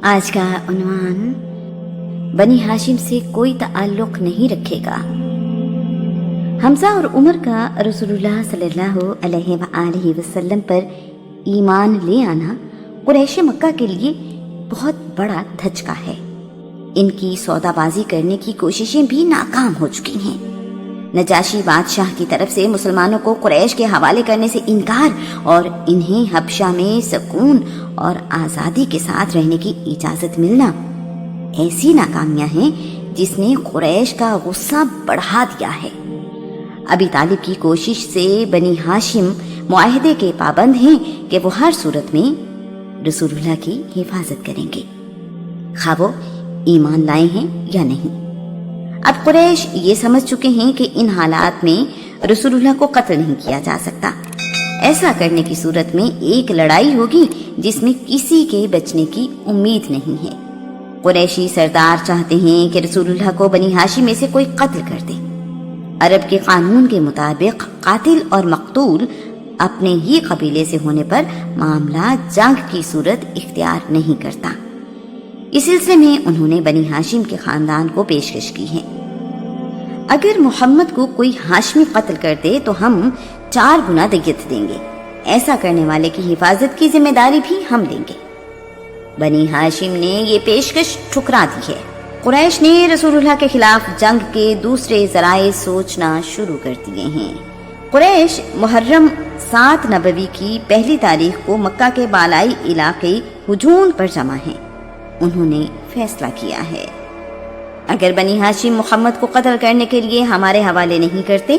آج کا عنوان بنی ہاشم سے کوئی تعلق نہیں رکھے گا۔ حمزہ اور عمر کا رسول اللہ صلی اللہ علیہ وآلہ وسلم پر ایمان لے آنا قریش مکہ کے لیے بہت بڑا دھچکا ہے۔ ان کی سودا بازی کرنے کی کوششیں بھی ناکام ہو چکی ہیں۔ نجاشی بادشاہ کی طرف سے مسلمانوں کو قریش کے حوالے کرنے سے انکار اور انہیں حبشہ میں سکون اور آزادی کے ساتھ رہنے کی اجازت ملنا ایسی ناکامیاں ہیں جس نے قریش کا غصہ بڑھا دیا ہے۔ ابی طالب کی کوشش سے بنی ہاشم معاہدے کے پابند ہیں کہ وہ ہر صورت میں رسول اللہ کی حفاظت کریں گے، خواہ وہ ایمان لائے ہیں یا نہیں۔ اب قریش یہ سمجھ چکے ہیں کہ ان حالات میں رسول اللہ کو قتل نہیں کیا جا سکتا۔ ایسا کرنے کی صورت میں ایک لڑائی ہوگی جس میں کسی کے بچنے کی امید نہیں ہے۔ قریشی سردار چاہتے ہیں کہ رسول اللہ کو بنی ہاشم میں سے کوئی قتل کر دے۔ عرب کے قانون کے مطابق قاتل اور مقتول اپنے ہی قبیلے سے ہونے پر معاملہ جنگ کی صورت اختیار نہیں کرتا۔ اس سلسلے میں انہوں نے بنی ہاشم کے خاندان کو پیشکش کی ہے۔ اگر محمد کو کوئی ہاشمی قتل کر دے تو ہم 4 گنا دیت دیں گے۔ ایسا کرنے والے کی حفاظت کی ذمہ داری بھی ہم لیں گے۔ بنی ہاشم نے یہ پیشکش ٹھکرا دی ہے۔ قریش نے رسول اللہ کے خلاف جنگ کے دوسرے ذرائع سوچنا شروع کر دیے ہیں۔ قریش محرم 7 نبوی کی پہلی تاریخ کو مکہ کے بالائی علاقے ہجون پر جمع ہیں۔ انہوں نے فیصلہ کیا ہے اگر بنی ہاشم محمد کو قتل کرنے کے لیے ہمارے حوالے نہیں کرتے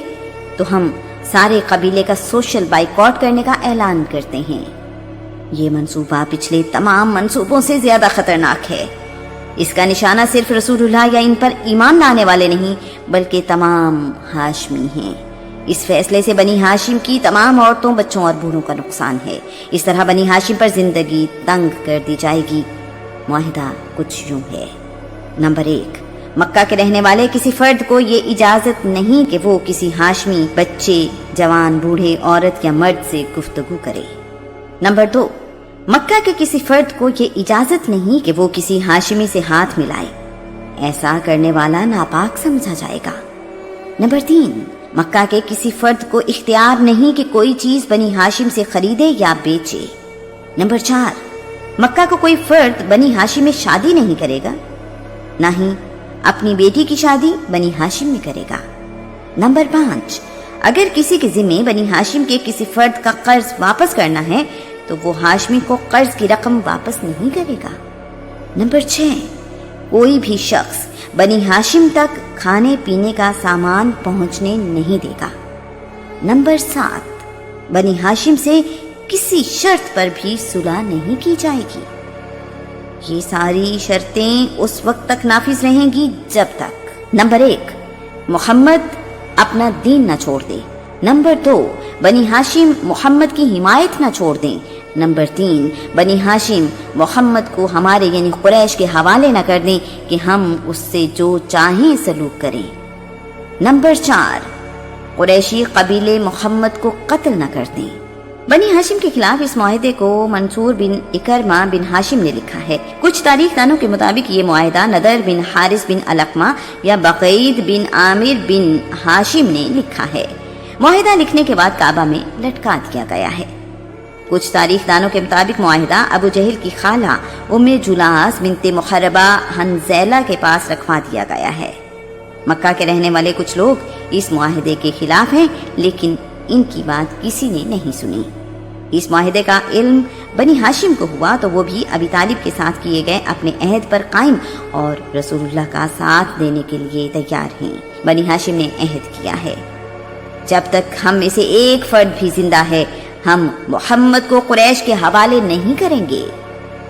تو ہم سارے قبیلے کا سوشل بائیکاٹ کرنے کا اعلان کرتے ہیں۔ یہ منصوبہ پچھلے تمام منصوبوں سے زیادہ خطرناک ہے۔ اس کا نشانہ صرف رسول اللہ یا ان پر ایمان لانے والے نہیں بلکہ تمام ہاشمی ہیں۔ اس فیصلے سے بنی ہاشم کی تمام عورتوں، بچوں اور بوڑھوں کا نقصان ہے۔ اس طرح بنی ہاشم پر زندگی تنگ کر دی جائے گی۔ معاہدہ کچھ یوں ہے۔ نمبر 1، مکہ کے رہنے والے کسی فرد کو یہ اجازت نہیں کہ وہ کسی ہاشمی بچے، جوان، بوڑھے، عورت یا مرد سے گفتگو کرے۔ نمبر 2، مکہ کے کسی فرد کو یہ اجازت نہیں کہ وہ کسی ہاشمی سے ہاتھ ملائے، ایسا کرنے والا ناپاک سمجھا جائے گا۔ نمبر 3، مکہ کے کسی فرد کو اختیار نہیں کہ کوئی چیز بنی ہاشم سے خریدے یا بیچے۔ نمبر 4، مکہ کو کوئی فرد بنی ہاشم میں شادی نہیں کرے گا، نہ ہی اپنی بیٹی کی شادی بنی ہاشم میں کرے گا۔ نمبر 5، اگر کسی کے ذمہ بنی ہاشم کے کسی فرد کا قرض واپس کرنا ہے تو وہ ہاشمی کو قرض کی رقم واپس نہیں کرے گا۔ نمبر 6، کوئی بھی شخص بنی ہاشم تک کھانے پینے کا سامان پہنچنے نہیں دے گا۔ نمبر 7، بنی ہاشم سے کسی شرط پر بھی صلح نہیں کی جائے گی۔ یہ ساری شرطیں اس وقت تک نافذ رہیں گی جب تک نمبر 1، محمد اپنا دین نہ چھوڑ دے۔ نمبر 2، بنی ہاشم محمد کی حمایت نہ چھوڑ دیں۔ نمبر 3، بنی ہاشم محمد کو ہمارے یعنی قریش کے حوالے نہ کر دیں کہ ہم اس سے جو چاہیں سلوک کریں۔ نمبر 4، قریشی قبیلے محمد کو قتل نہ کر دیں۔ بنی ہاشم کے خلاف اس معاہدے کو منصور بن اکرمہ بن ہاشم نے لکھا ہے۔ کچھ تاریخ دانوں کے مطابق یہ معاہدہ نضر بن حارث بن علقمہ یا بقید بن عامر بن ہاشم نے لکھا ہے۔ معاہدہ لکھنے کے بعد کعبہ میں لٹکا دیا گیا ہے۔ کچھ تاریخ دانوں کے مطابق معاہدہ ابو جہل کی خالہ ام جلاس بنت محربہ حنزیلہ کے پاس رکھوا دیا گیا ہے۔ مکہ کے رہنے والے کچھ لوگ اس معاہدے کے خلاف ہیں لیکن ان کی بات کسی نے نہیں سنی۔ اس معاہدے کا علم بنی ہاشم کو ہوا تو وہ بھی ابی طالب کے ساتھ کیے گئے اپنے عہد پر قائم اور رسول اللہ کا ساتھ دینے کے لیے تیار ہیں۔ بنی ہاشم نے عہد کیا ہے جب تک ہم میں سے ایک فرد بھی زندہ ہے ہم محمد کو قریش کے حوالے نہیں کریں گے۔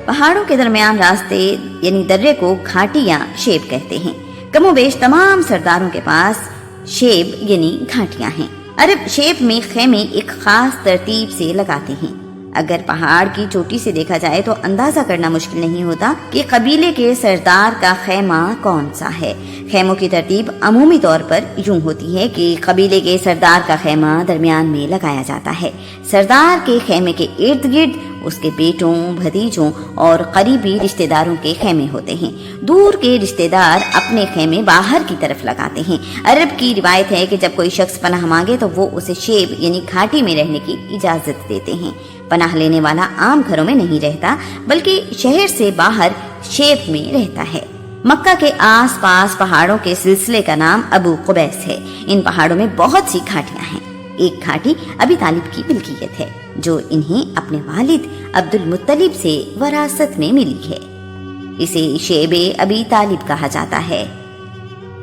پہاڑوں کے درمیان راستے یعنی درے کو گھاٹی یا شیب کہتے ہیں۔ کم و بیش تمام سرداروں کے پاس شیب یعنی گھاٹیاں ہیں۔ عرب شیب میں خیمے ایک خاص ترتیب سے لگاتے ہیں۔ اگر پہاڑ کی چوٹی سے دیکھا جائے تو اندازہ کرنا مشکل نہیں ہوتا کہ قبیلے کے سردار کا خیمہ کون سا ہے۔ خیموں کی ترتیب عمومی طور پر یوں ہوتی ہے کہ قبیلے کے سردار کا خیمہ درمیان میں لگایا جاتا ہے۔ سردار کے خیمے کے ارد گرد اس کے بیٹوں، بھتیجوں اور قریبی رشتہ داروں کے خیمے ہوتے ہیں۔ دور کے رشتہ دار اپنے خیمے باہر کی طرف لگاتے ہیں۔ عرب کی روایت ہے کہ جب کوئی شخص پناہ مانگے تو وہ اسے شیب یعنی گھاٹی میں رہنے کی اجازت دیتے ہیں۔ پناہ لینے والا عام گھروں میں نہیں رہتا بلکہ شہر سے باہر شیب میں رہتا ہے۔ مکہ کے آس پاس پہاڑوں کے سلسلے کا نام ابو قبیس ہے۔ ان پہاڑوں میں بہت سی گھاٹیاں ہیں۔ ایک گھاٹی ابی طالب کی ملکیت ہے جو انہیں اپنے والد عبد المطلب سے وراثت میں ملی ہے۔ اسے شیب ابی طالب کہا جاتا ہے۔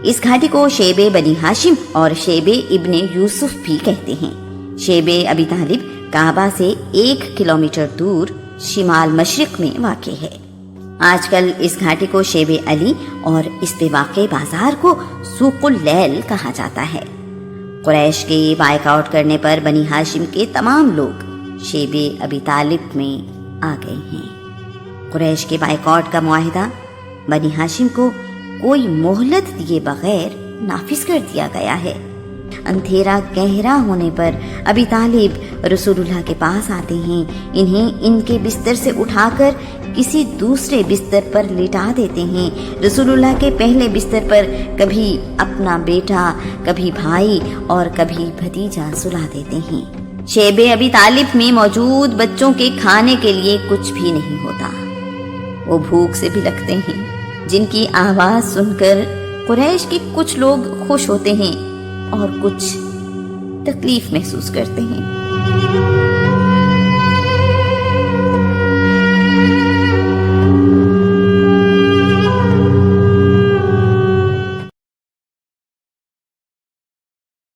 اس گھاٹی کو شیب بنی ہاشم اور شیب ابن یوسف بھی کہتے ہیں۔ شیب ابی طالب کعبہ سے 1 کلومیٹر دور شمال مشرق میں واقع ہے۔ آج کل اس گھاٹی کو شیب علی اور اس پہ واقع بازار کو سوق اللیل کہا جاتا ہے۔ قریش کے بائیک آؤٹ کرنے پر بنی ہاشم کے تمام لوگ شیب ابی طالب میں آ گئے ہیں۔ قریش کے بائیک آؤٹ کا معاہدہ بنی ہاشم کو کوئی مہلت دیے بغیر نافذ کر دیا گیا ہے۔ اندھیرا گہرا ہونے پر ابی طالب رسول اللہ کے پاس آتے ہیں، انہیں ان کے بستر سے اٹھا کر کسی دوسرے بستر پر لٹا دیتے ہیں۔ رسول اللہ کے پہلے بستر پر کبھی اپنا بیٹا، کبھی بھائی اور کبھی بھتیجا سلا دیتے ہیں۔ شیب ابی طالب میں موجود بچوں کے کھانے کے لیے کچھ بھی نہیں ہوتا۔ وہ بھوک سے بھی لگتے ہیں، جن کی آواز سن کر قریش کے کچھ لوگ خوش ہوتے ہیں اور کچھ تکلیف محسوس کرتے ہیں۔